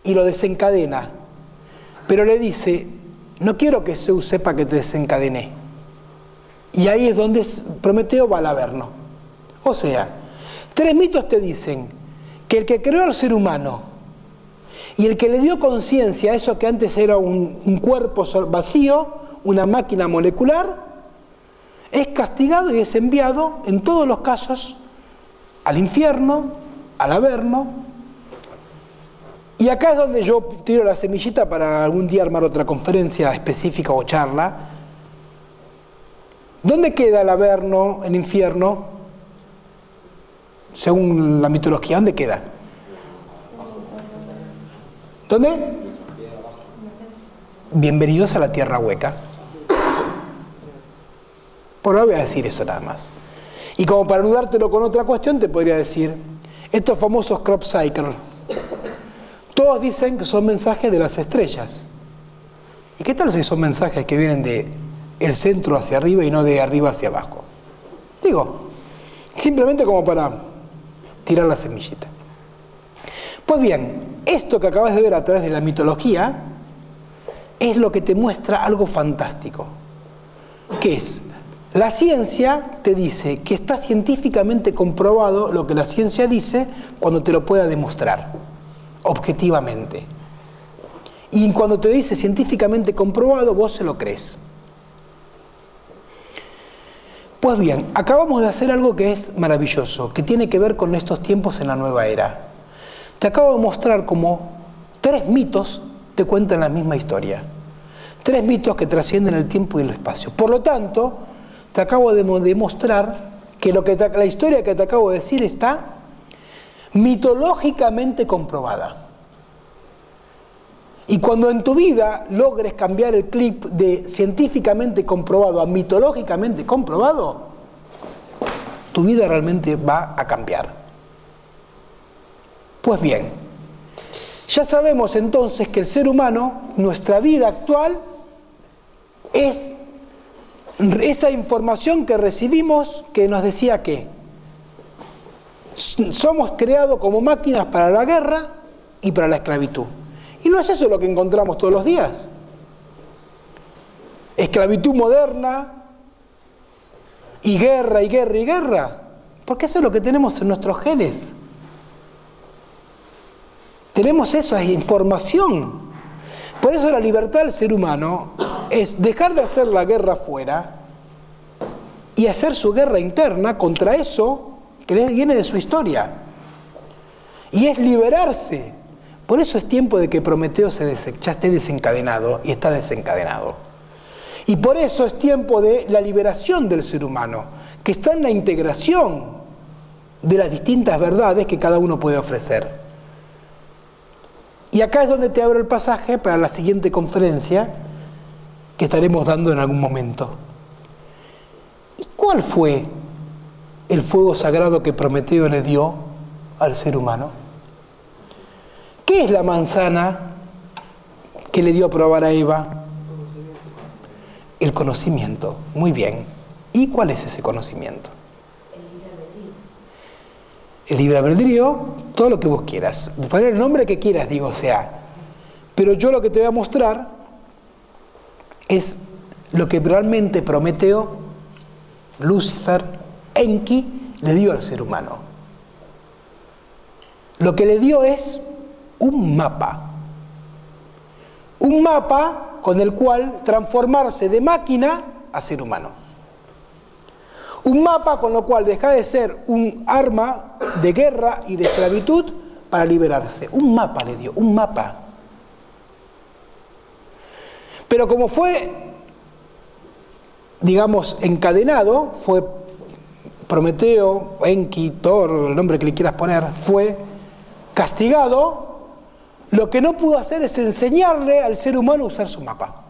y lo desencadena. Pero le dice, no quiero que Zeus sepa que te desencadené. Y ahí es donde Prometeo va al Averno. O sea, 3 mitos te dicen que el que creó al ser humano y el que le dio conciencia a eso que antes era un cuerpo vacío, una máquina molecular, es castigado y es enviado, en todos los casos, al infierno, al Averno. Y acá es donde yo tiro la semillita para algún día armar otra conferencia específica o charla. ¿Dónde queda el Averno, el infierno? Según la mitología, ¿dónde queda? ¿Dónde? Bienvenidos a la tierra hueca. Por ahora voy a decir eso nada más. Y como para anudártelo con otra cuestión, te podría decir, estos famosos crop cycle, todos dicen que son mensajes de las estrellas. ¿Y qué tal si son mensajes que vienen de el centro hacia arriba y no de arriba hacia abajo? Digo, simplemente como para tirar la semillita. Pues bien, esto que acabas de ver a través de la mitología es lo que te muestra algo fantástico, que es, la ciencia te dice que está científicamente comprobado lo que la ciencia dice cuando te lo pueda demostrar, objetivamente. Y cuando te dice científicamente comprobado, vos se lo crees. Pues bien, acabamos de hacer algo que es maravilloso, que tiene que ver con estos tiempos en la nueva era. Te acabo de mostrar cómo 3 mitos te cuentan la misma historia. 3 mitos que trascienden el tiempo y el espacio. Por lo tanto, te acabo de demostrar que la historia que te acabo de decir está mitológicamente comprobada. Y cuando en tu vida logres cambiar el clip de científicamente comprobado a mitológicamente comprobado, tu vida realmente va a cambiar. Pues bien, ya sabemos entonces que el ser humano, nuestra vida actual, es esa información que recibimos que nos decía que somos creados como máquinas para la guerra y para la esclavitud. Y no es eso lo que encontramos todos los días. Esclavitud moderna y guerra y guerra y guerra. Porque eso es lo que tenemos en nuestros genes. Tenemos esa información. Por eso la libertad del ser humano es dejar de hacer la guerra afuera y hacer su guerra interna contra eso que viene de su historia. Y es liberarse. Por eso es tiempo de que Prometeo ya esté desencadenado, y está desencadenado. Y por eso es tiempo de la liberación del ser humano, que está en la integración de las distintas verdades que cada uno puede ofrecer. Y acá es donde te abro el pasaje para la siguiente conferencia que estaremos dando en algún momento. ¿Y cuál fue el fuego sagrado que Prometeo le dio al ser humano? ¿Qué es la manzana que le dio a probar a Eva? El conocimiento. Muy bien. ¿Y cuál es ese conocimiento? El libre albedrío, todo lo que vos quieras. Poner el nombre que quieras, digo, o sea. Pero yo lo que te voy a mostrar es lo que realmente Prometeo, Lucifer, Enki, le dio al ser humano. Lo que le dio es un mapa con el cual transformarse de máquina a ser humano. Un mapa con lo cual deja de ser un arma de guerra y de esclavitud para liberarse. Un mapa le dio, un mapa. Pero como fue, digamos, encadenado, fue Prometeo, Enki, Thor, el nombre que le quieras poner, fue castigado. Lo que no pudo hacer es enseñarle al ser humano a usar su mapa.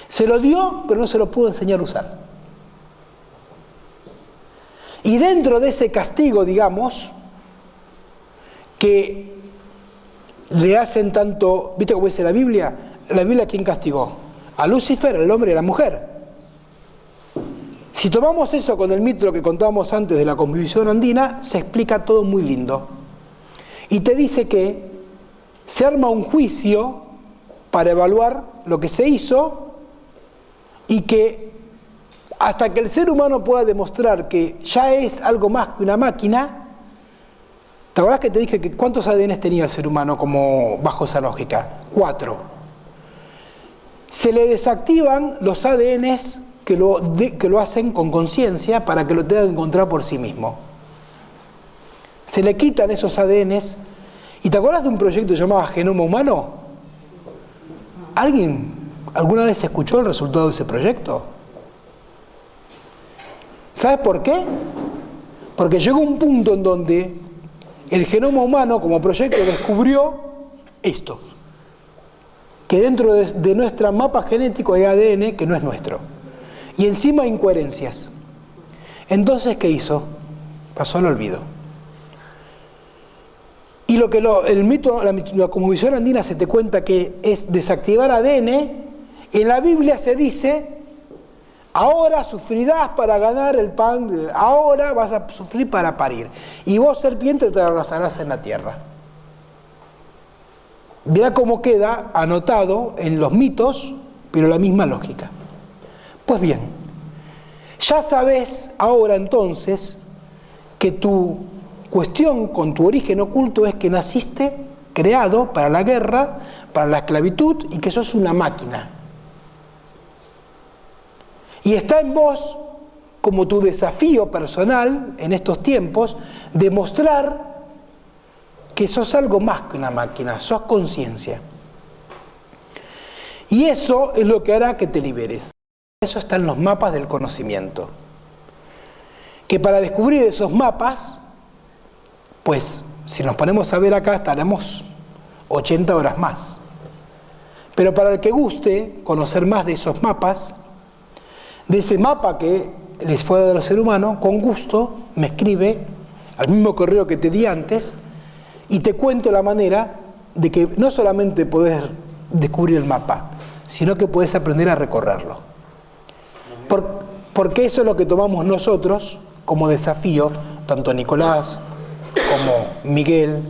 Se lo dio, pero no se lo pudo enseñar a usar. Y dentro de ese castigo, digamos, que le hacen tanto, ¿viste cómo dice la Biblia? La Biblia, ¿quién castigó? A Lucifer, al hombre y a la mujer. Si tomamos eso con el mito que contábamos antes de la cosmovisión andina, se explica todo muy lindo. Y te dice que se arma un juicio para evaluar lo que se hizo y que hasta que el ser humano pueda demostrar que ya es algo más que una máquina. ¿Te acordás que te dije que cuántos ADNs tenía el ser humano como bajo esa lógica? 4. Se le desactivan los ADNs que lo hacen con conciencia para que lo tenga que encontrar por sí mismo. Se le quitan esos ADNs. ¿Y te acuerdas de un proyecto llamado Genoma Humano? ¿Alguien alguna vez escuchó el resultado de ese proyecto? ¿Sabes por qué? Porque llegó un punto en donde el genoma humano como proyecto descubrió esto, que dentro de nuestro mapa genético hay ADN que no es nuestro, y encima hay incoherencias. Entonces, ¿qué hizo? Pasó al olvido. Y lo que el mito, la cosmovisión andina se te cuenta que es desactivar ADN, en la Biblia se dice: ahora sufrirás para ganar el pan, ahora vas a sufrir para parir. Y vos, serpiente, te arrastrarás en la tierra. Mirá cómo queda anotado en los mitos, pero la misma lógica. Pues bien, ya sabés ahora entonces que tu cuestión con tu origen oculto es que naciste creado para la guerra, para la esclavitud y que sos una máquina. Y está en vos, como tu desafío personal en estos tiempos, demostrar que sos algo más que una máquina, sos conciencia. Y eso es lo que hará que te liberes. Eso está en los mapas del conocimiento. Que para descubrir esos mapas, pues si nos ponemos a ver acá estaremos 80 horas más. Pero para el que guste conocer más de esos mapas, de ese mapa que les fue dado al ser humano, con gusto me escribe al mismo correo que te di antes y te cuento la manera de que no solamente podés descubrir el mapa, sino que podés aprender a recorrerlo. Porque eso es lo que tomamos nosotros como desafío, tanto Nicolás como Miguel,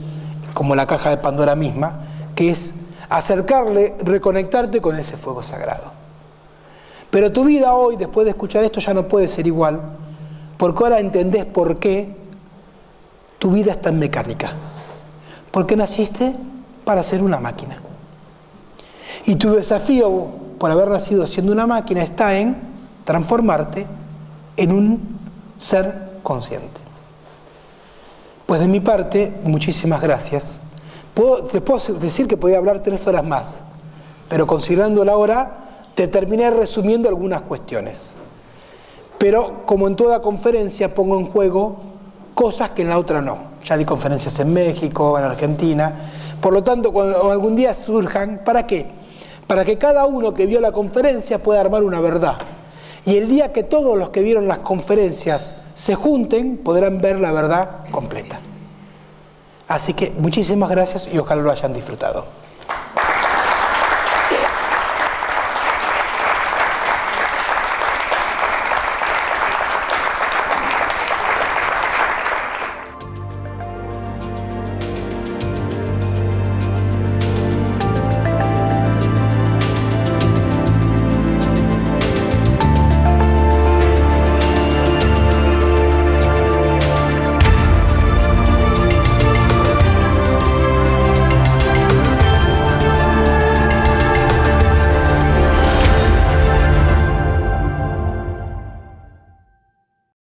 como la caja de Pandora misma, que es acercarle, reconectarte con ese fuego sagrado. Pero tu vida hoy, después de escuchar esto, ya no puede ser igual, porque ahora entendés por qué tu vida es tan mecánica. Porque naciste para ser una máquina. Y tu desafío, por haber nacido siendo una máquina, está en transformarte en un ser consciente. Pues de mi parte, muchísimas gracias. Te puedo decir que podía hablar 3 horas más, pero considerando la hora, te terminé resumiendo algunas cuestiones. Pero como en toda conferencia pongo en juego cosas que en la otra no. Ya di conferencias en México, en Argentina. Por lo tanto, cuando algún día surjan, ¿para qué? Para que cada uno que vio la conferencia pueda armar una verdad. Y el día que todos los que vieron las conferencias se junten, podrán ver la verdad completa. Así que muchísimas gracias y ojalá lo hayan disfrutado.